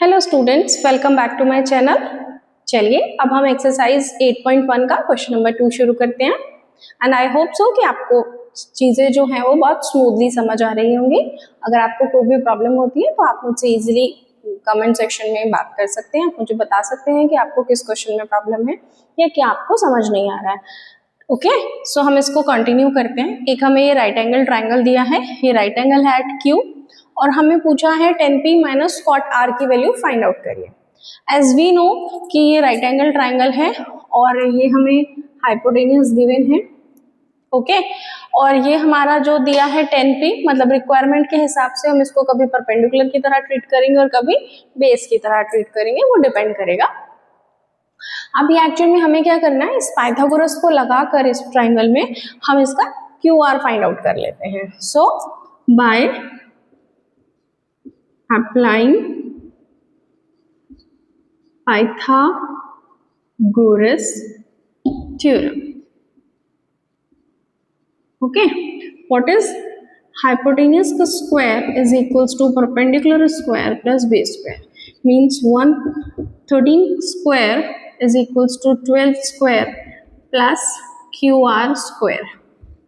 Hello students, welcome back to my channel. चलिए अब हम एक्सरसाइज 8.1 का क्वेश्चन नंबर 2 शुरू करते हैं एंड आई होप सो कि आपको चीज़ें जो हैं वो बहुत स्मूथली समझ आ रही होंगी। अगर आपको कोई भी प्रॉब्लम होती है तो आप मुझसे इजीली कमेंट सेक्शन में बात कर सकते हैं। आप मुझे बता सकते हैं कि आपको किस क्वेश्चन में प्रॉब्लम है या क्या आपको समझ नहीं आ रहा है। ओके, सो हम इसको कंटिन्यू करते हैं। एक हमें ये राइट एंगल ट्राइंगल दिया है, ये राइट एंगल है एट क्यू और हमें पूछा है 10p माइनस कॉट आर की वैल्यू फाइंड आउट करिए। एज वी नो कि ये राइट एंगल ट्राइंगल है और ये हमें हाइपोटेन्यूज गिवन है। ओके, और ये हमारा जो दिया है 10p, मतलब रिक्वायरमेंट के हिसाब से हम इसको कभी परपेंडिकुलर की तरह ट्रीट करेंगे और कभी बेस की तरह ट्रीट करेंगे, वो डिपेंड करेगा। अब ये एक्चुअल में हमें क्या करना है, इस पाइथागोरस को लगाकर इस ट्राइंगल में हम इसका क्यू आर फाइंड आउट कर लेते हैं। सो bye applying Pythagoras theorem. Okay, what is hypotenuse square is equals to perpendicular square plus base square, means 113 square is equals to 12 square plus QR square.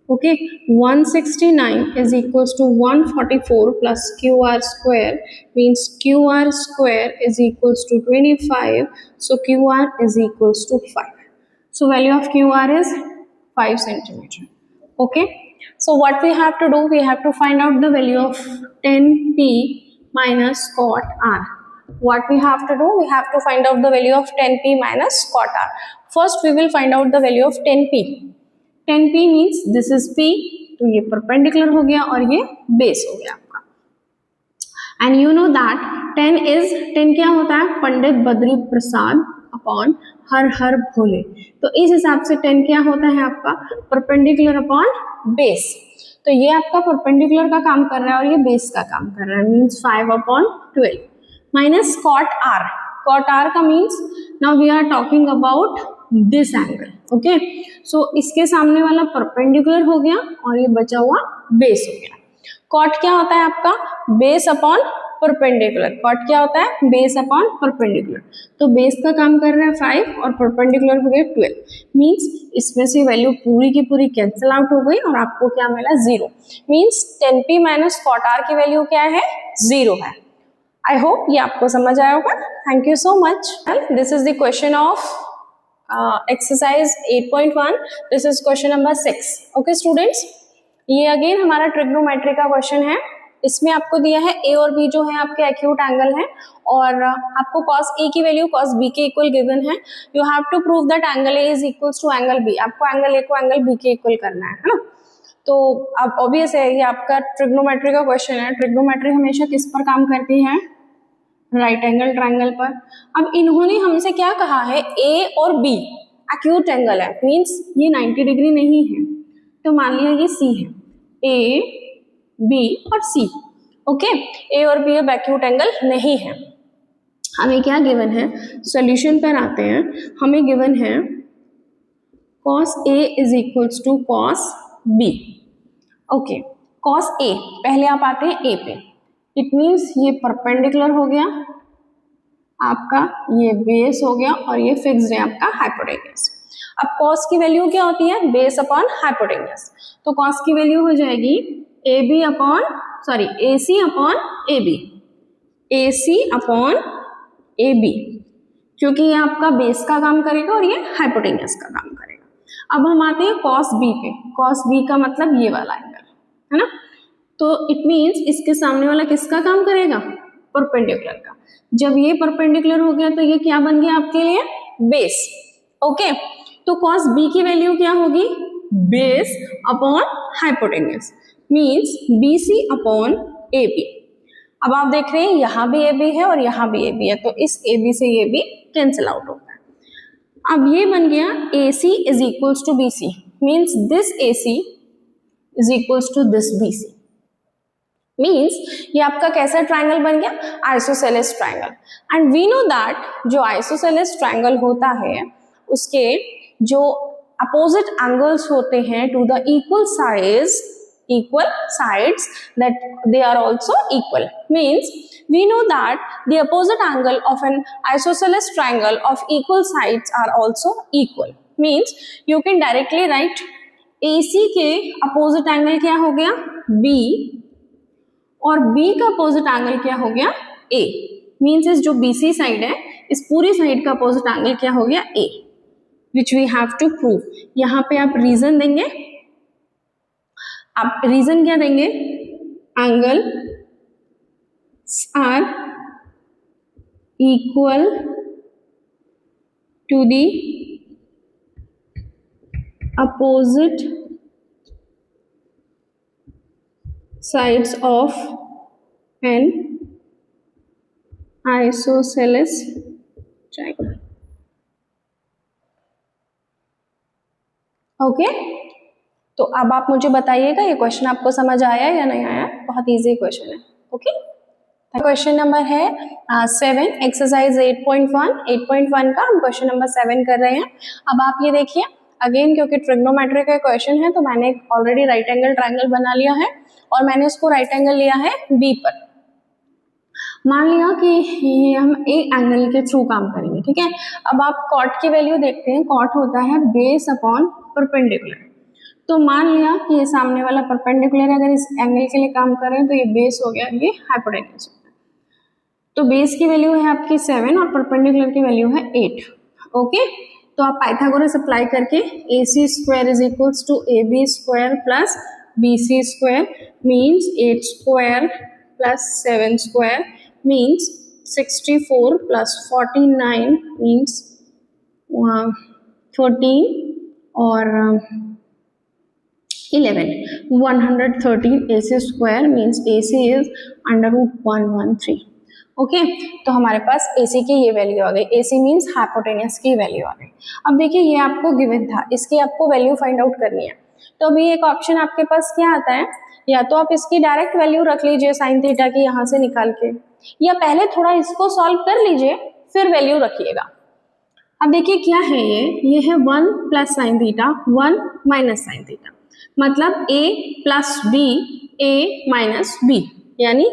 Okay, 169 is equals to 144 plus QR square, means QR square is equals to 25. So QR is equals to 5. So value of QR is 5 centimeter. Okay, so what we have to do, we have to find out the value of 10p minus cot r. What we have to do, we have to find out the value of 10p minus cot r. First we will find out the value of 10p. 10p means this is p, तो ये perpendicular हो गया और ये base हो गया आपका। And you know that 10 क्या होता है, पंडित बद्री प्रसाद अपॉन हर हर भोले। तो इस हिसाब से 10 क्या होता है आपका, परपेंडिकुलर अपॉन बेस। तो ये आपका परपेंडिकुलर का काम कर रहा है और ये बेस का काम कर रहा है, means 5/12 minus cot R. Cot R का means now we are talking about this angle. Okay, so इसके सामने वाला परपेंडिकुलर हो गया और ये बचा हुआ बेस हो गया। कॉट क्या होता है आपका, बेस अपॉन परपेंडिकुलर। कॉट क्या होता है, बेस अपॉन परपेंडिकुलर। तो बेस का काम कर रहा है 5 और परपेंडिकुलर हो गया 12, मीन्स इसमें से वैल्यू पूरी की पूरी कैंसिल आउट हो गई और आपको क्या मिला, 0। Means 10p minus cot R की वैल्यू क्या है, 0 है। आई होप ये आपको समझ आया होगा। Thank you so much. This is the question of exercise 8.1. this is question number 6. okay students, ये अगेन हमारा ट्रिग्नोमेट्री का क्वेश्चन है। इसमें आपको दिया है a और b जो है आपके एक्यूट एंगल हैं और आपको cos a की वैल्यू cos b के इक्वल गिवन है। You have to prove that angle a is equals to angle b। आपको एंगल a को एंगल b के इक्वल करना है ना। तो अब ऑब्वियस है ये आपका ट्रिग्नोमेट्री का क्वेश्चन है। ट्रिग्नोमेट्री हमेशा किस पर काम करती है, राइट एंगल ट्राइंगल पर। अब इन्होंने हमसे क्या कहा है, ए और बी एक्यूट एंगल है, मींस ये 90 डिग्री नहीं है, तो मान लिया ये सी है, ए बी और सी। ओके, ए और बी अब एक्यूट एंगल नहीं है। हमें क्या गिवन है, सॉल्यूशन पर आते हैं। हमें गिवन है cos a is equals to cos b। Okay, cos a, पहले आप आते हैं a पे, इट मीन्स ये परपेंडिकुलर हो गया आपका, ये बेस हो गया और ये फिक्स्ड है आपका हाइपोटेन्यूज। अब cos की वैल्यू क्या होती है, बेस अपॉन हाइपोटेन्यूज। तो cos की वैल्यू हो जाएगी ac अपॉन ab, क्योंकि ये आपका बेस का काम करेगा और ये हाइपोटेन्यूज का काम करेगा। अब हम आते हैं cos b पे। cos b का मतलब ये वाला एंगल है ना, तो इट मीन्स इसके सामने वाला किसका काम करेगा, परपेंडिकुलर का। जब ये परपेंडिकुलर हो गया तो ये क्या बन गया आपके लिए, बेस। ओके, तो cos b की वैल्यू क्या होगी, base upon hypotenuse, means bc upon ab। अब आप देख रहे हैं यहाँ भी ab है और यहाँ भी ab है, तो इस ab से ये भी कैंसिल आउट होता है। अब ये बन गया ac is equals to bc, means this ac is equals to this bc। Means ये आपका कैसा ट्राइंगल बन गया, isosceles triangle. And we know that जो आइसोसेलेस ट्राइंगल होता है उसके जो अपोजिट एंगल्स होते हैं to the equal size equal sides, that they are also equal. Means we know that the opposite angle of an isosceles triangle of equal sides are also equal. Means you can directly write AC के opposite angle क्या हो गया B, और B का opposite angle क्या हो गया A. Means इस जो BC साइड है इस पूरी साइड का opposite angle क्या हो गया A, which we have to prove. यहाँ पे आप रीजन देंगे, आप रीजन क्या देंगे, angle are equal to the opposite sides of an isosceles triangle. Okay, तो अब आप मुझे बताइएगा ये क्वेश्चन आपको समझ आया या नहीं आया. बहुत इजी क्वेश्चन है. ओके, क्वेश्चन नंबर है 7, एक्सरसाइज 8.1 का हम क्वेश्चन नंबर 7 कर रहे हैं. अब आप ये देखिए अगेन, क्योंकि ट्रिग्नोमेट्री का क्वेश्चन है तो मैंने ऑलरेडी राइट एंगल ट्रायंगल बना लिया है और मैंने इसको राइट एंगल लिया है बी पर. मान लिया कि ये हम ए एंगल के थ्रू काम करेंगे. ठीक है, अब आप कॉट की वैल्यू देखते हैं. कॉट होता है बेस अपॉन परपेंडिकुलर. तो मान लिया कि ये सामने वाला परपेंडिकुलर है, अगर इस एंगल के लिए काम कर रहे हैं तो ये बेस हो गया, ये हाइपोटेन्यूज. तो बेस की वैल्यू है आपकी 7 और परपेंडिकुलर की वैल्यू है 8. ओके, तो आप पाइथागोरस अप्लाई करके AC square is equals to AB square plus BC square means 8 square plus 7 square means 64 plus 49 means 13 और 11. 113 AC square means AC is √113. Okay, तो हमारे पास AC की ये वैल्यू आ गई. AC मीन्स हाइपोटेन्यूज की वैल्यू आ गई. अब देखिए ये आपको गिवन था, इसकी आपको वैल्यू फाइंड आउट करनी है. तो अभी एक ऑप्शन आपके पास क्या आता है, या तो आप इसकी डायरेक्ट वैल्यू रख लीजिए साइन थीटा की यहाँ से निकाल के, या पहले थोड़ा इसको सॉल्व कर लीजिए फिर वैल्यू रखिएगा. अब देखिए क्या है ये है 1 plus sine theta 1 minus sine theta, मतलब a plus B a minus B, यानी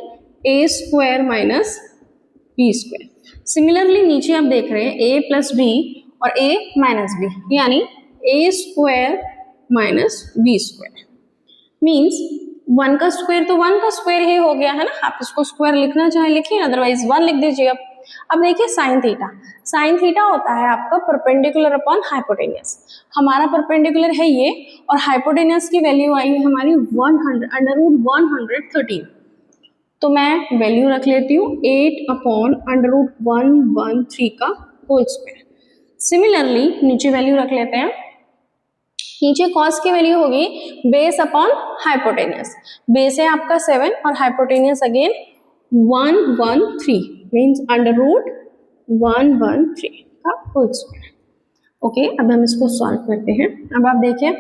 a square minus B square. Similarly नीचे आप देख रहे हैं a प्लस बी और a माइनस बी, यानी a square minus B square. Means 1 का स्क्वायर तो 1 का स्क्वायर ही हो गया है ना. आप इसको स्क्वायर लिखना चाहे लिखिए, अदरवाइज 1 लिख दीजिए. अब देखिए साइन थीटा होता है आपका परपेंडिकुलर अपॉन हाइपोटेन्यूज. हमारा परपेंडिकुलर है ये और हाइपोटेन्यूज की वैल्यू आई है हमारी 100 √113. तो मैं वैल्यू रख लेती हूँ 8 अपॉन √113 का होल स्क्वायर. सिमिलरली नीचे वैल्यू रख लेते हैं. नीचे कॉस की वैल्यू होगी बेस अपॉन हाइपोटेन्यूज. बेस है आपका 7 और हाइपोटेन्यूज अगेन 113 मीन्स √113 का होल स्क्वायर. ओके, अब हम इसको सॉल्व करते हैं. अब आप देखिए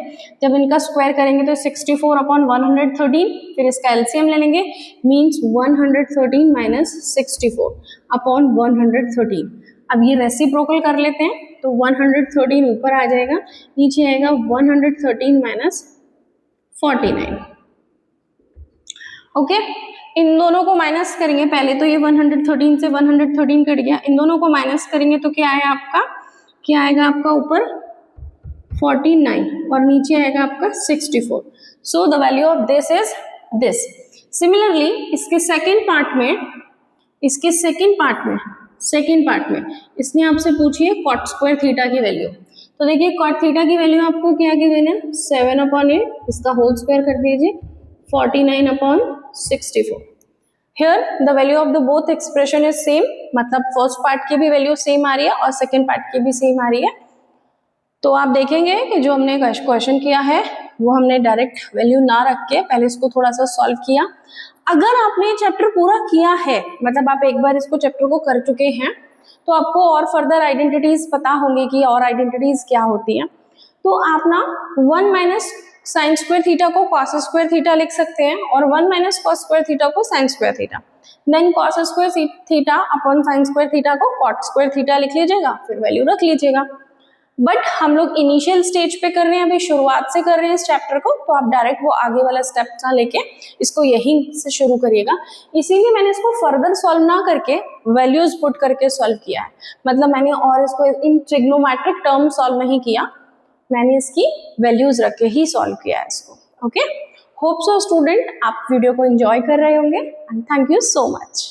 जब इनका स्क्वायर करेंगे तो 64 अपॉन 113, फिर इसका एलसीएम ले लेंगे मीन्स 113 माइनस 64 अपॉन 113. अब ये रेसिप्रोकल कर लेते हैं तो 113 ऊपर आ जाएगा, नीचे आएगा 113 माइनस 49. ओके, इन दोनों को माइनस करेंगे. पहले तो ये 113 से 113 कट गया, इन दोनों को माइनस करेंगे तो क्या है आपका, क्या आएगा आपका ऊपर 49 और नीचे आएगा आपका 64. So the value of this is this. Similarly इसके सेकेंड पार्ट में इसने आपसे पूछी है कॉट स्क्वायर थीटा की वैल्यू. तो देखिए कॉट थीटा की वैल्यू आपको क्या गिवन है 7 अपॉन 8, इसका होल स्क्वायर कर दीजिए 49 upon 64. Here the value of the both expression is same, मतलब फर्स्ट पार्ट की भी वैल्यू सेम आ रही है और सेकेंड पार्ट की भी सेम आ रही है. तो आप देखेंगे कि जो हमने क्वेश्चन किया है वो हमने डायरेक्ट वैल्यू ना रख के पहले इसको थोड़ा सा सॉल्व किया. अगर आपने चैप्टर पूरा किया है, मतलब आप एक बार इसको चैप्टर को कर चुके हैं, तो आपको और फर्दर आइडेंटिटीज पता होंगी कि और आइडेंटिटीज क्या होती हैं. तो आप ना 1 माइनस साइन स्क्वायर थीटा को कॉस स्क्वायर थीटा लिख सकते हैं और 1 माइनस कॉस स्क्वायर थीटा को sine square theta. Then cos square theta upon sine square theta को कॉट स्क्वायर थीटा लिख लीजिएगा, फिर वैल्यू रख लीजिएगा. बट हम लोग इनिशियल स्टेज पे कर रहे हैं, अभी शुरुआत से कर रहे हैं इस चैप्टर को, तो आप डायरेक्ट वो आगे वाला स्टेप ना लेके इसको यहीं से शुरू करिएगा। इसीलिए मैंने इसको फर्दर सॉल्व ना करके वैल्यूज पुट करके सॉल्व किया है, मतलब मैंने और इसको इन ट्रिग्नोमेट्रिक टर्म सॉल्व नहीं किया, मैंने इसकी वैल्यूज रख के ही सॉल्व किया है इसको। ओके, होप सो स्टूडेंट आप वीडियो को एंजॉय कर रहे होंगे and thank you so much.